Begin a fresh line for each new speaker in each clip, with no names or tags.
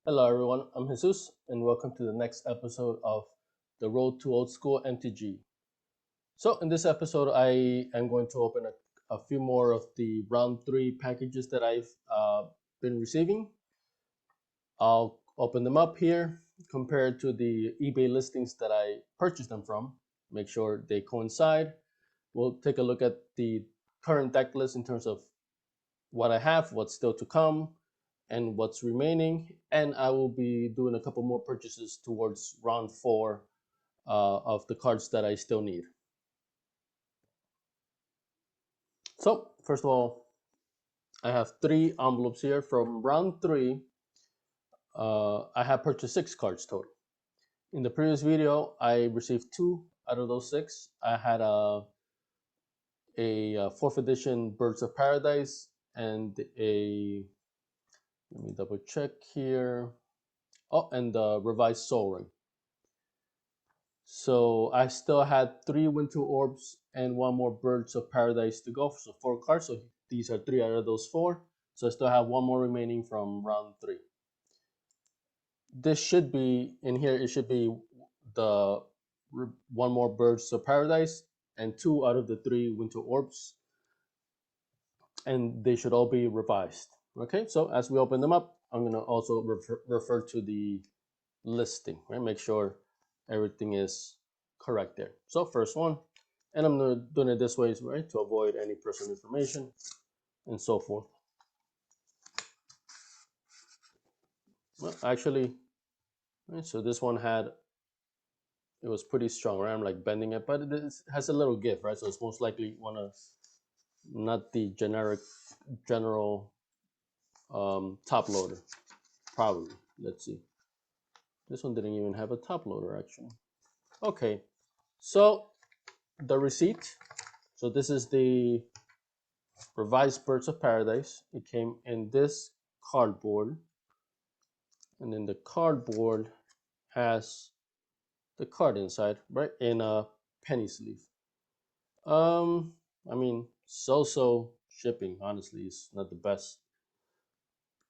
Hello everyone, I'm Jesus and welcome to the next episode of the Road to Old School MTG. So in this episode I am going to open a few more of the round 3 packages that I've been receiving. I'll open them up here, compare it to the eBay listings that I purchased them from, make sure they coincide. We'll take a look at the current deck list in terms of what I have, what's still to come, and what's remaining. And I will be doing a couple more purchases towards round 4 of the cards that I still need. So first of all, I have 3 envelopes here from round 3. I have purchased 6 cards total. In the previous video, I received 2 out of those 6. I had a 4th edition Birds of Paradise and a, let me double check here. Oh, and the revised Soul Ring. So I still had 3 Winter Orbs and 1 more Birds of Paradise to go. So 4 cards. So these are 3 out of those 4. So I still have 1 more remaining from round 3. This should be in here. It should be the 1 more Birds of Paradise and 2 out of the 3 Winter Orbs, and they should all be revised. Okay. So as we open them up, I'm gonna also refer to the listing, right? Make sure everything is correct there. So first one, and I'm doing it this way, right, to avoid any personal information and so forth. Well, actually, right, so this one it was pretty strong, right? I'm like bending it, but it has a little give, right? So it's most likely one of not the general top loader, probably. Let's see. This one didn't even have a top loader actually. Okay, so the receipt. So this is the revised Birds of Paradise. It came in this cardboard, and then the cardboard has the card inside, right, in a penny sleeve. I mean, so shipping honestly is not the best.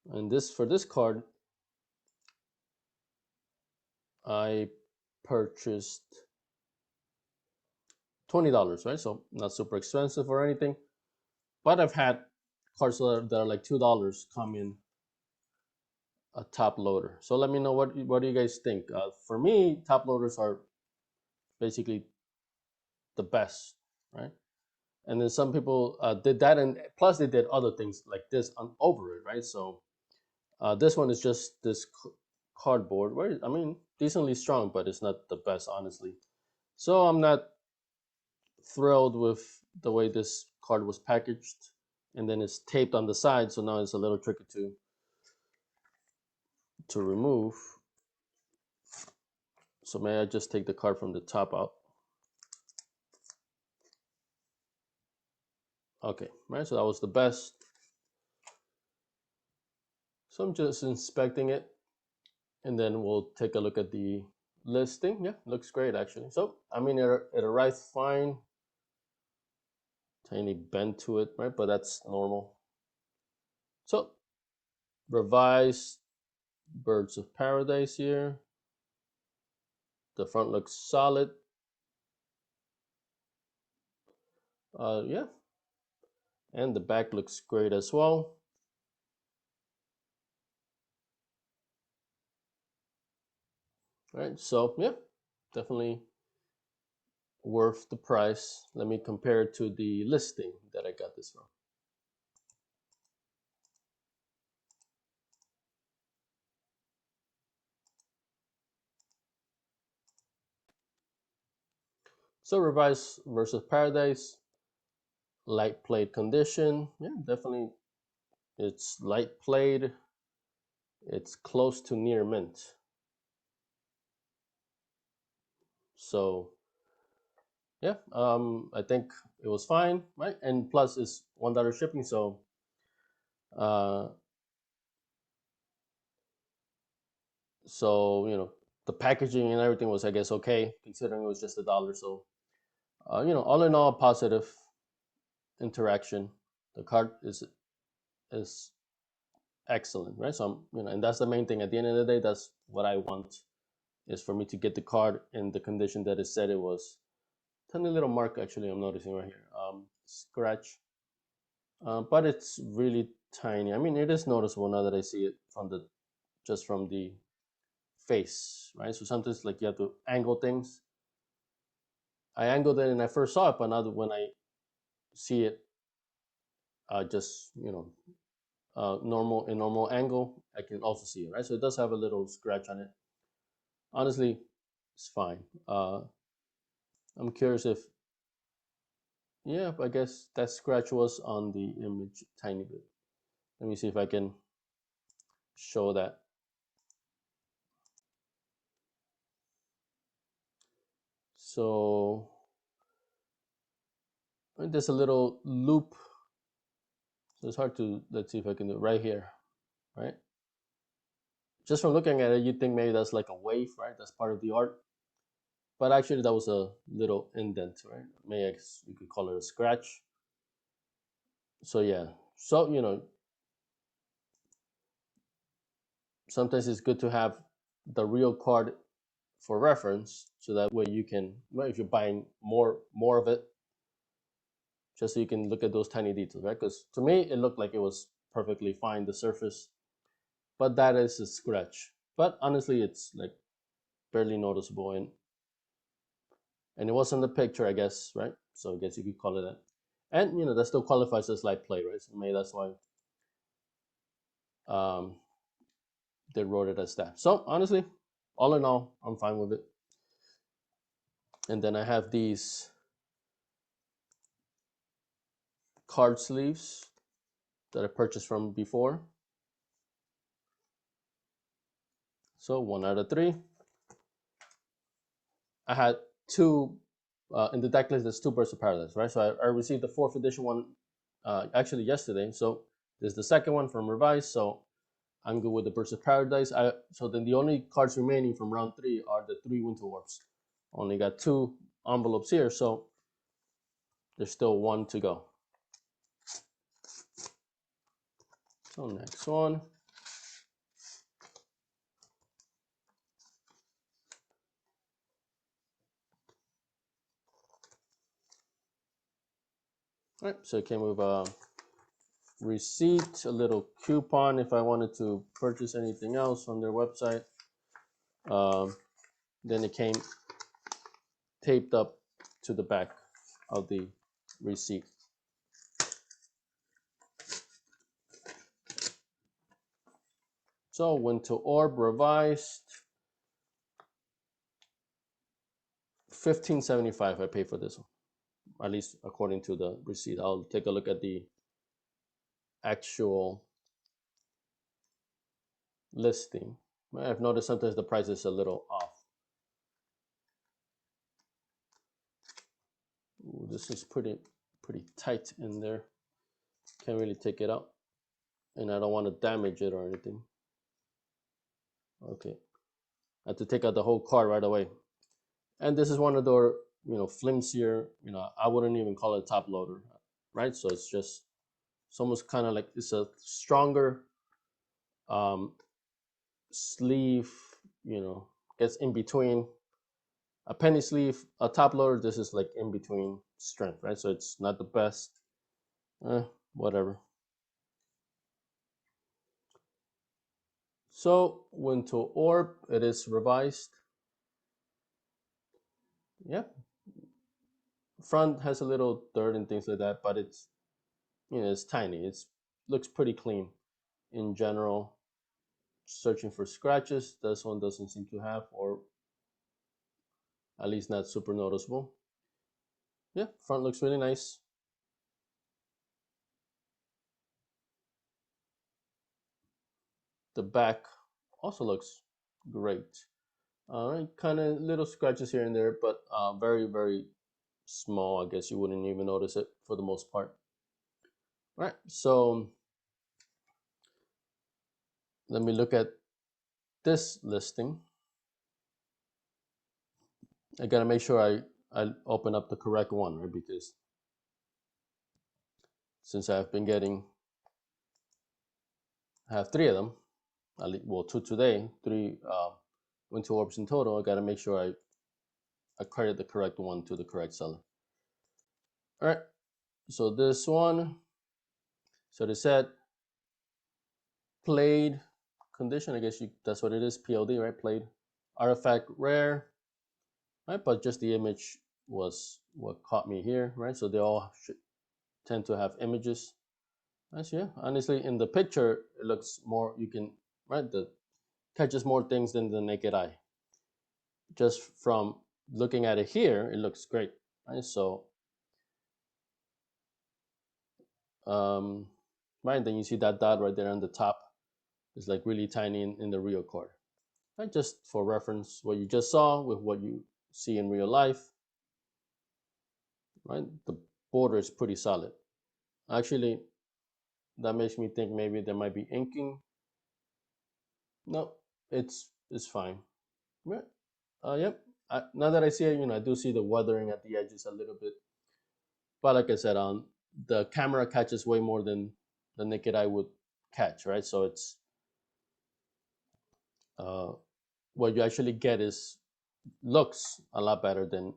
And this, for this card, I purchased $20, right? So not super expensive or anything. But I've had cards that are like $2 come in a top loader. So let me know what do you guys think. For me, top loaders are basically the best, right? And then some people did that, and plus they did other things like this over it, right? So this one is just this cardboard, where I mean, decently strong, but it's not the best, honestly. So I'm not thrilled with the way this card was packaged, and then it's taped on the side, so now it's a little tricky to remove. So may I just take the card from the top out? Okay, right, so that was the best. So I'm just inspecting it, and then we'll take a look at the listing. Yeah, looks great actually. So I mean, it arrived fine. Tiny bend to it, right? But that's normal. So revised Birds of Paradise here. The front looks solid. Yeah, and the back looks great as well. All right, so yeah, definitely worth the price. Let me compare it to the listing that I got this from. So revised versus Paradise, light played condition. Yeah, definitely it's light played. It's close to near mint. So yeah, I think it was fine, right? And plus it's $1 shipping, so uh, so you know, the packaging and everything was, I guess, okay, considering it was just $1. So you know, all in all, positive interaction. The card is excellent, right? So and that's the main thing. At the end of the day, that's what I want, is for me to get the card in the condition that it said it was. Tiny little mark, actually, I'm noticing right here. Scratch, but it's really tiny. I mean, it is noticeable now that I see it from the just from the face, right? So sometimes like you have to angle things. I angled it and I first saw it, but now that when I see it, just normal in normal angle, I can also see it, right? So it does have a little scratch on it. Honestly, it's fine. I'm curious if, yeah, I guess that scratch was on the image tiny bit. Let me see if I can show that. So there's a little loop. So it's hard to, let's see if I can do it right here, right? Just from looking at it, you'd think maybe that's like a wave, right? That's part of the art. But actually, that was a little indent, right? Maybe you could call it a scratch. So yeah, so sometimes it's good to have the real card for reference, so that way you can, well, if you're buying more of it, just so you can look at those tiny details, right? Because to me, it looked like it was perfectly fine, the surface, but that is a scratch. But honestly, it's like barely noticeable, and it was in the picture, I guess, right? So I guess you could call it that. And that still qualifies as light play, right? So maybe that's why um, they wrote it as that. So honestly, all in all, I'm fine with it. And then I have these card sleeves that I purchased from before. So 1 out of 3. I had two in the deck list. There's 2 Birds of Paradise, right? So I received the 4th edition one actually yesterday. So there's the second one from Revised. So I'm good with the Birds of Paradise. So then the only cards remaining from round 3 are the 3 Winter Orbs. Only got 2 envelopes here, so there's still 1 to go. So next one. All right, so it came with a receipt, a little coupon if I wanted to purchase anything else on their website. Then it came taped up to the back of the receipt. So Winter Orb Revised, $15.75 I paid for this one, at least according to the receipt. I'll take a look at the actual listing. I've noticed sometimes the price is a little off. Ooh, this is pretty tight in there. Can't really take it out, and I don't want to damage it or anything. Okay, I have to take out the whole card right away. And this is one of the flimsier. I wouldn't even call it a top loader, right? So it's almost kind of like it's a stronger sleeve. Gets in between a penny sleeve, a top loader. This is like in between strength, right? So it's not the best. Whatever. So Winter Orb, it is revised. Yeah, front has a little dirt and things like that, but it's tiny. It looks pretty clean in general. Searching for scratches, this one doesn't seem to have, or at least not super noticeable. Yeah, front looks really nice. The back also looks great. All right, kind of little scratches here and there, but very, very small. I guess you wouldn't even notice it for the most part. All right, so let me look at this listing. I gotta make sure I open up the correct one, right? Because since I've been getting I have three of them. Well, two today, three Winter Orbs in total. I got to make sure I credit the correct one to the correct seller. All right, so this one, so they said played condition. I guess that's what it is, PLD, right? Played artifact rare, right? But just the image was what caught me here, right? So they all tend to have images. Nice, yeah. Honestly, in the picture, it looks more. You can right the catches more things than the naked eye. Just from looking at it here, it looks great, right? So, um, right, then you see that dot right there on the top. It's like really tiny in the real card. Right, just for reference, what you just saw with what you see in real life, right? The border is pretty solid. Actually, that makes me think maybe there might be inking. No, it's fine. Right. Yep. Now that I see it, I do see the weathering at the edges a little bit. But like I said, the camera catches way more than the naked eye would catch, right? So it's uh, what you actually get is looks a lot better than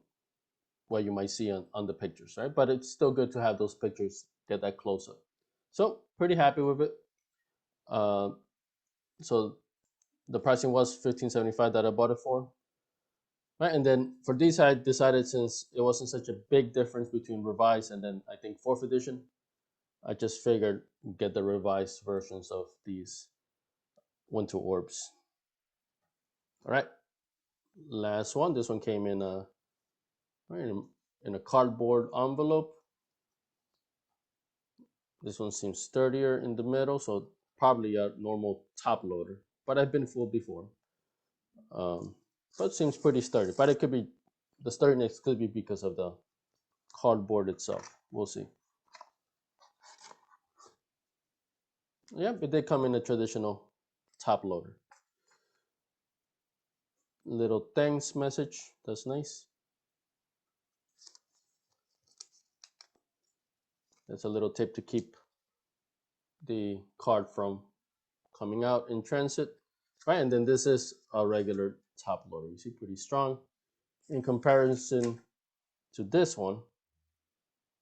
what you might see on the pictures, right? But it's still good to have those pictures get that close up. So pretty happy with it. Uh, so the pricing was $15.75 that I bought it for. Right, and then for these, I decided since it wasn't such a big difference between revised and then I think fourth edition, I just figured get the revised versions of these Winter Orbs. All right, last one. This one came in a cardboard envelope. This one seems sturdier in the middle, so probably a normal top loader. But I've been fooled before. But it seems pretty sturdy. But it could be the sturdiness could be because of the cardboard itself. We'll see. Yep, it did come in a traditional top loader. Little thanks message. That's nice. That's a little tip to keep the card from coming out in transit. Right, and then this is a regular top loader. You see, pretty strong in comparison to this one.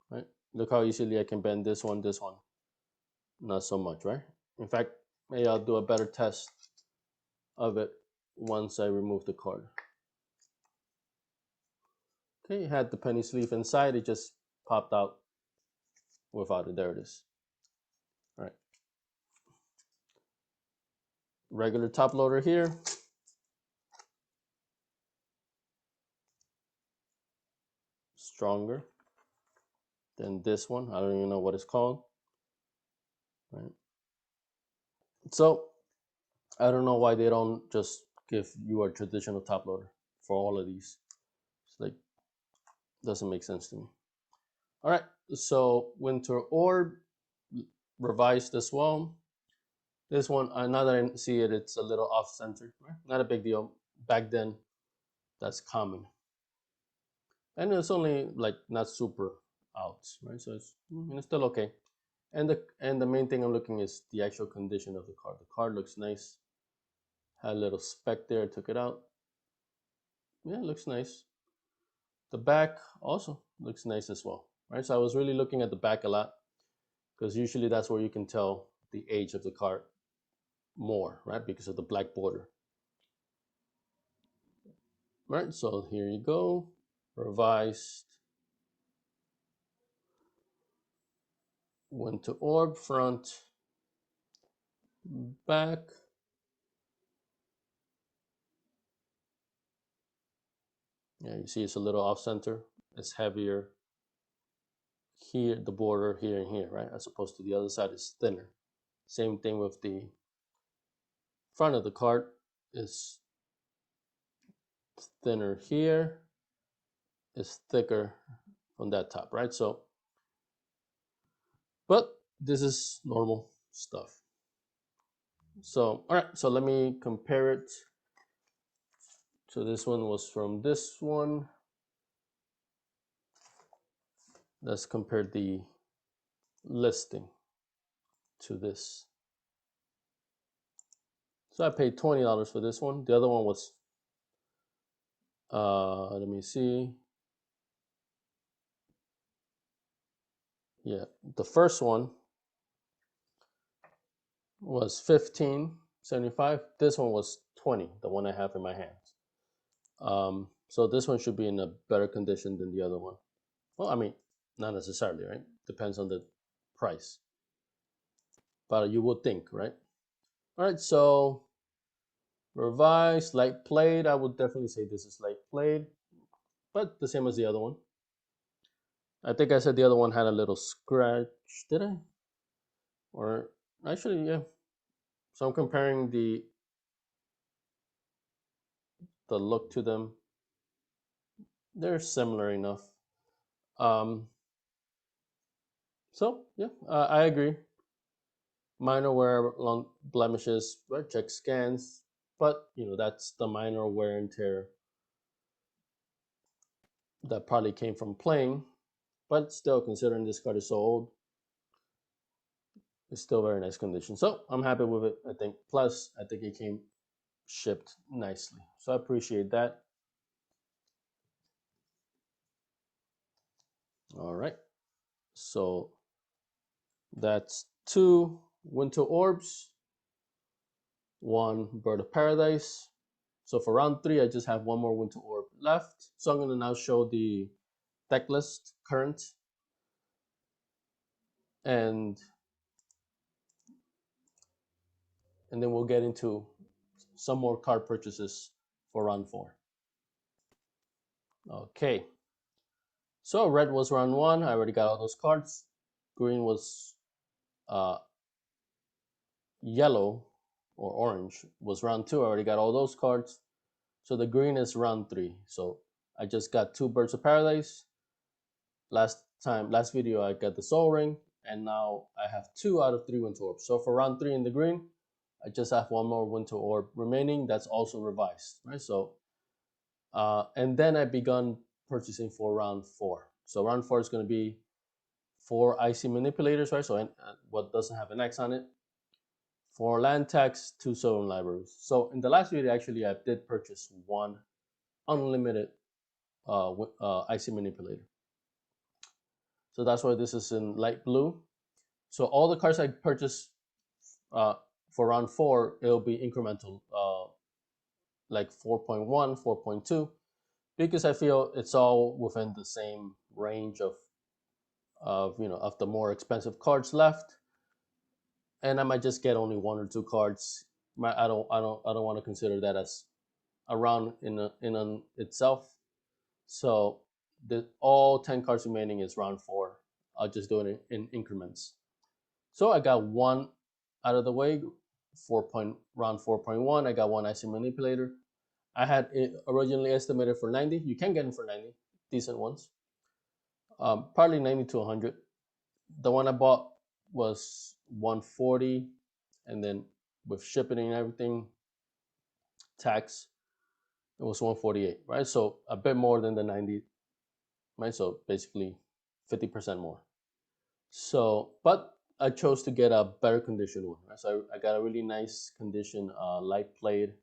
Right, look how easily I can bend this one. Not so much, right? In fact, maybe I'll do a better test of it once I remove the card. Okay, it had the penny sleeve inside. It just popped out without it. There it is. All right. Regular top loader here. Stronger than this one. I don't even know what it's called. Right. So I don't know why they don't just give you a traditional top loader for all of these. It's like doesn't make sense to me. All right. So Winter Orb revised as well. This one, now that I see it, it's a little off center. Right? Not a big deal. Back then, that's common. And it's only like not super out, right? So it's still okay. And the main thing I'm looking is the actual condition of the card. The card looks nice. Had a little speck there. Took it out. Yeah, it looks nice. The back also looks nice as well, right? So I was really looking at the back a lot because usually that's where you can tell the age of the card more, right? Because of the black border. Right, so here you go. Revised Winter Orb front, back. Yeah, you see it's a little off center. It's heavier here, the border here and here, right? As opposed to the other side is thinner. Same thing with the front of the card is thinner here, is thicker on that top, right? So, but this is normal stuff. So, all right, so let me compare it. So this one was from this one. Let's compare the listing to this. So I paid $20 for this one. The other one was, let me see. Yeah, the first one was $15.75. This one was 20, the one I have in my hands. So this one should be in a better condition than the other one. Well, I mean, not necessarily, right? Depends on the price. But you would think, right? All right, so revised, light played. I would definitely say this is light played, but the same as the other one. I think I said the other one had a little scratch, did I? Or actually, yeah. So I'm comparing the look to them. They're similar enough. Um, so yeah, I agree. Minor wear, long blemishes, right? Check scans, but that's the minor wear and tear that probably came from playing. But still, considering this card is so old, it's still very nice condition. So I'm happy with it. I think. Plus, I think it came shipped nicely, so I appreciate that. All right, so that's 2 Winter Orbs, 1 Bird of Paradise. So for round 3, I just have 1 more Winter Orb left. So I'm going to now show the deck list current, and then we'll get into some more card purchases for round 4. Okay, so red was round 1. I already got all those cards. Green was uh, yellow or orange was round 2. I already got all those cards. So the green is round 3. So I just got 2 Birds of Paradise. Last video I got the Soul Ring, and now I have 2 out of 3 Winter Orbs. So for round 3 in the green, I just have 1 more Winter Orb remaining. That's also revised, right? So and then I begun purchasing for round 4. So round 4 is going to be 4 Icy Manipulators, right? So what doesn't have an X on it. 4 land tax, 2 Sylvan Libraries. So in the last video, actually, I did purchase 1 unlimited Icy Manipulator. So that's why this is in light blue. So all the cards I purchased for round 4, it'll be incremental, like 4.1, 4.2, because I feel it's all within the same range of the more expensive cards left, and I might just get only 1 or 2 cards. I don't want to consider that as a round in itself. So all 10 cards remaining is round 4. I'll just do it in increments. So I got 1 out of the way. Round 4.1, I got 1 Icy Manipulator. I had it originally estimated for 90. You can get them for 90, decent ones. Probably 90 to 100. The one I bought was 140, and then with shipping and everything, tax, it was 148, right? So a bit more than the 90, right? So basically 50% more. So, but I chose to get a better condition one, right? So I got a really nice condition, light played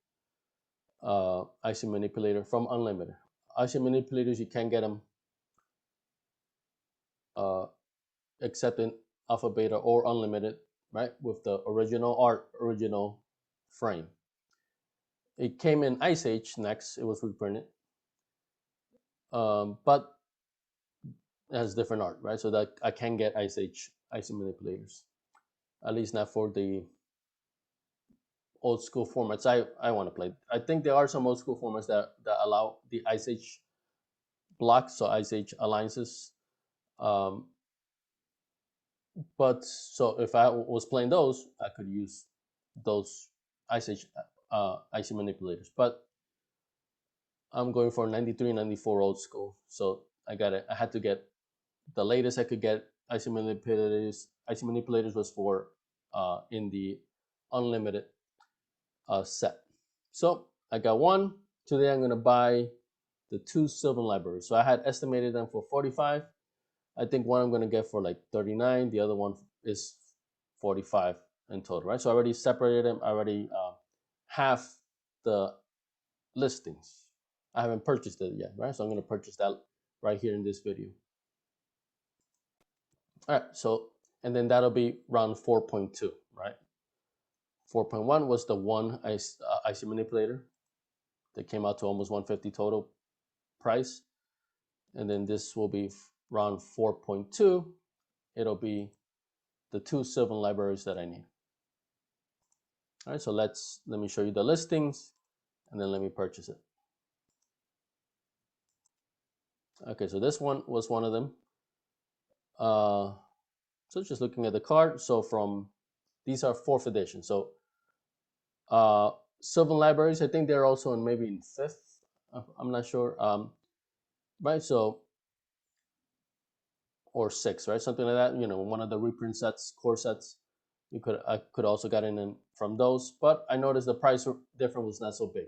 Icy Manipulator from Unlimited. Icy Manipulators, you can get them except in Alpha Beta or Unlimited, right? With the original art, original frame. It came in Ice Age next. It was reprinted, but it has different art, right? So that I can get Ice Age Icy Manipulators, at least not for the old school formats I want to play. I think there are some old school formats that allow the Ice Age blocks, so Ice Age alliances. Um, but so if I was playing those, I could use those Ice Age Icy Manipulators. But I'm going for 93, 94 old school. So I had to get the latest I could get. Icy Manipulators was for in the unlimited set. So I got 1. Today I'm gonna buy the 2 Sylvan Libraries. So I had estimated them for 45. I think one I'm gonna get for like 39. The other one is 45 in total, right? So I already separated them. I already half the listings. I haven't purchased it yet, right? So I'm going to purchase that right here in this video. All right, so, and then that'll be round 4.2, right? 4.1 was the one IC manipulator that came out to almost 150 total price. And then this will be round 4.2. It'll be the 2 Sylvan libraries that I need. All right, so let me show you the listings, and then let me purchase it. Okay, so this one was one of them. So just looking at the card. So from these are 4th edition. So Sylvan libraries, I think they're also in maybe in 5th. I'm not sure. Right, so or 6th, right, something like that. You know, one of the reprint sets, core sets. I could also get in from those, but I noticed the price difference was not so big.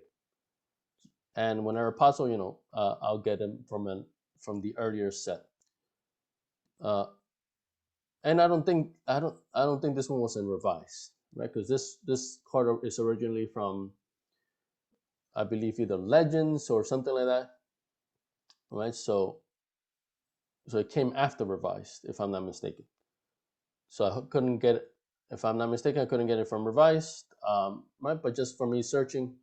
And whenever possible, you know, I'll get them from the earlier set. And I don't think this one was in revised, right? Because this card is originally from, I believe, either Legends or something like that, right? So it came after revised, if I'm not mistaken. So I couldn't get it, if I'm not mistaken, I couldn't get it from revised, right? But just for me searching,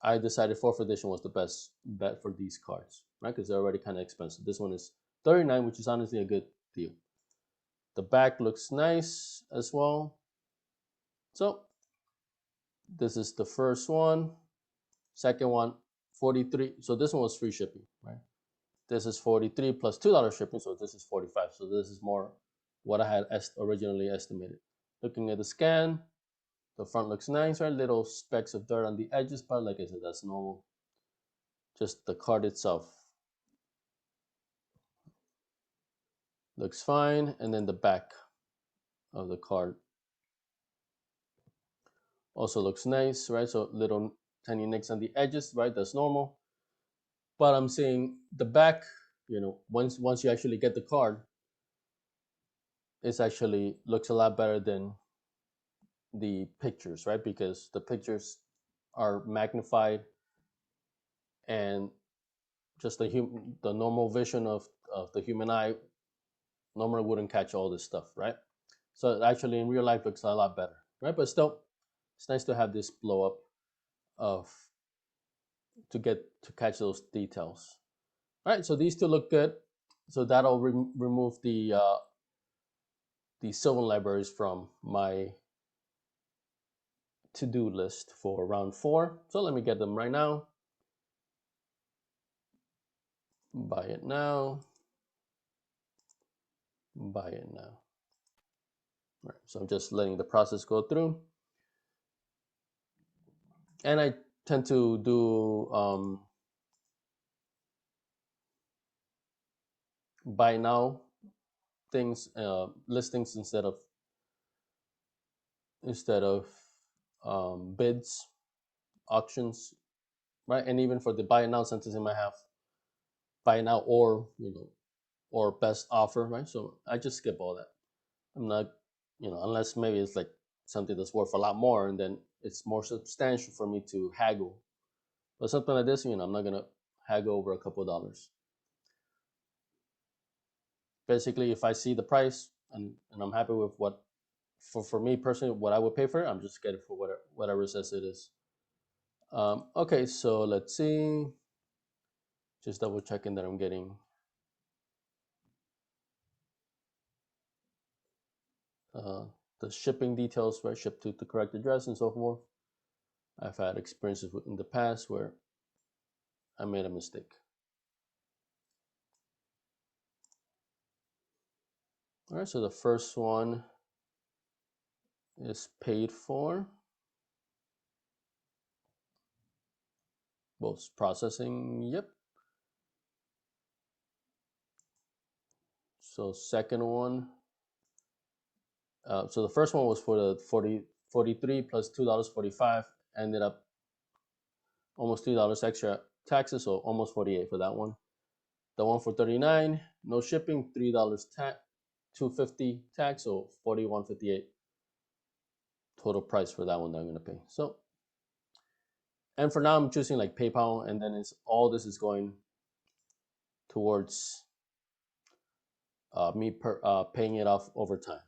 I decided 4th edition was the best bet for these cards, right? Because they're already kind of expensive. This one is $39, which is honestly a good deal. The back looks nice as well. So this is the first one. Second one, 43. So this one was free shipping, right? This is 43 plus $2 shipping, so this is 45. So this is more what I had originally estimated. Looking at the scan, the front looks nice, right? Little specks of dirt on the edges, but like I said, that's normal. Just the card itself looks fine, and then the back of the card also looks nice, right? So little tiny nicks on the edges, right? That's normal. But I'm seeing the back, you know, once you actually get the card, it actually looks a lot better than the pictures, right? Because the pictures are magnified, and just the normal vision of the human eye normally wouldn't catch all this stuff, right? So it actually in real life looks a lot better, right? But still, it's nice to have this blow up of to catch those details. All right, so these two look good. So that'll remove the Sylvan libraries from my to-do list for round 4. So let me get them right now. Buy it now. Buy it now. All right, so I'm just letting the process go through. And I tend to do buy now things, listings instead of bids, auctions, right? And even for the buy now, sometimes I might have buy now or, you know, or best offer, right? So I just skip all that. I'm not, you know, unless maybe it's like something that's worth a lot more, and then it's more substantial for me to haggle. But something like this, you know, I'm not gonna haggle over a couple of dollars. Basically, if I see the price and I'm happy with what, for me personally, what I would pay for it, I'm just getting for whatever it says it is. Okay, so let's see. Just double checking that I'm getting the shipping details, right? Shipped to the correct address and so forth. I've had experiences in the past where I made a mistake. All right, so the first one is paid for. Both processing, yep. So second one, so the first one was for the 43 plus $2.45, ended up almost $3 extra taxes, so almost 48 for that one. The one for 39, no shipping, $3 tax, $2.50 tax, so 41.58 total price for that one that I'm gonna pay. So And for now, I'm choosing like PayPal, and then it's all this is going towards me paying it off over time.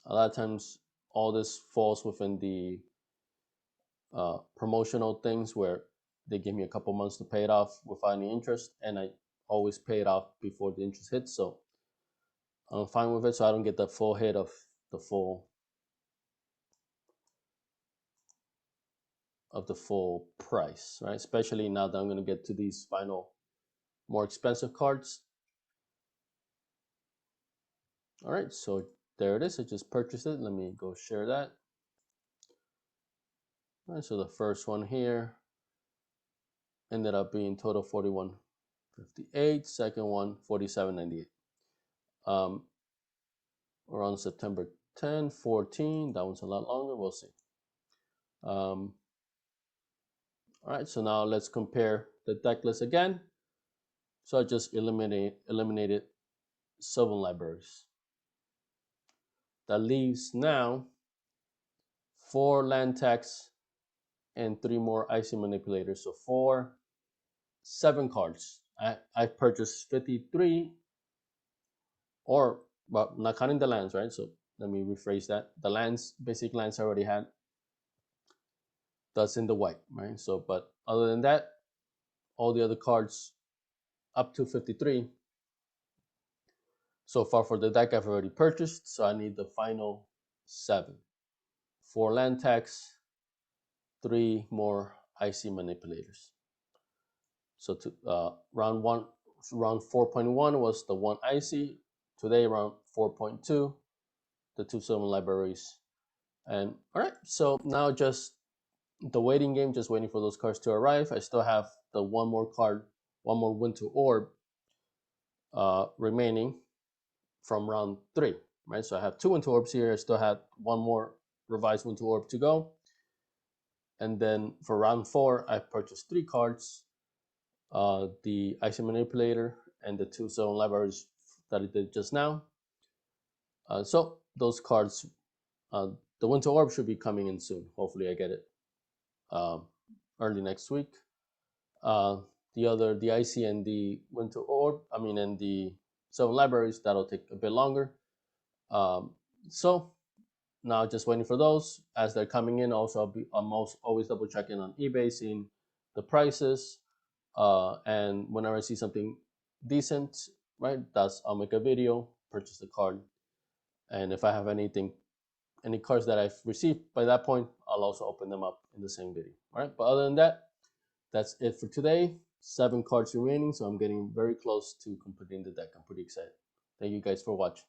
A lot of times, all this falls within the promotional things where they give me a couple months to pay it off without any interest, and I always pay it off before the interest hits. So I'm fine with it, so I don't get the full hit of the full price, right? Especially now that I'm going to get to these final more expensive cards. All right, so there it is. I just purchased it. Let me go share that. All right, so the first one here ended up being total 41.58. Second one 47.98. We're on September 10, 14. That one's a lot longer. We'll see. All right, so now let's compare the deck list again. So I just eliminated Sylvan Libraries. That leaves now 4 land tax and 3 more icy manipulators. So 7 cards. I purchased 53, or but not counting the lands, right? So let me rephrase that. The lands, basic lands I already had. That's in the white, right? So, but other than that, all the other cards up to 53 so far for the deck I've already purchased. So I need the final 7. 4 land tax, 3 more icy manipulators. So round 4.1 was the 1 icy. Today round 4.2, the 2 Sylvan Libraries. And all right, so now just the waiting game, just waiting for those cards to arrive. I still have the one more Winter Orb remaining from round 3, right? So I have 2 Winter Orbs here. I still have one more revised Winter Orb to go. And then for round 4, I purchased 3 cards, the Icy Manipulator and the 2 Sylvan Libraries that I did just now. So those cards, the Winter Orb should be coming in soon. Hopefully I get it early next week. The Icy and the Winter Orb, and the Sylvan Libraries, that'll take a bit longer. So now just waiting for those as they're coming in. Also, I'm always double checking on eBay, seeing the prices, and whenever I see something decent, right, I'll make a video, purchase the card, and if I have any cards that I've received by that point, I'll also open them up in the same video. All right, but other than that, that's it for today. 7 cards remaining, so I'm getting very close to completing the deck. I'm pretty excited. Thank you guys for watching.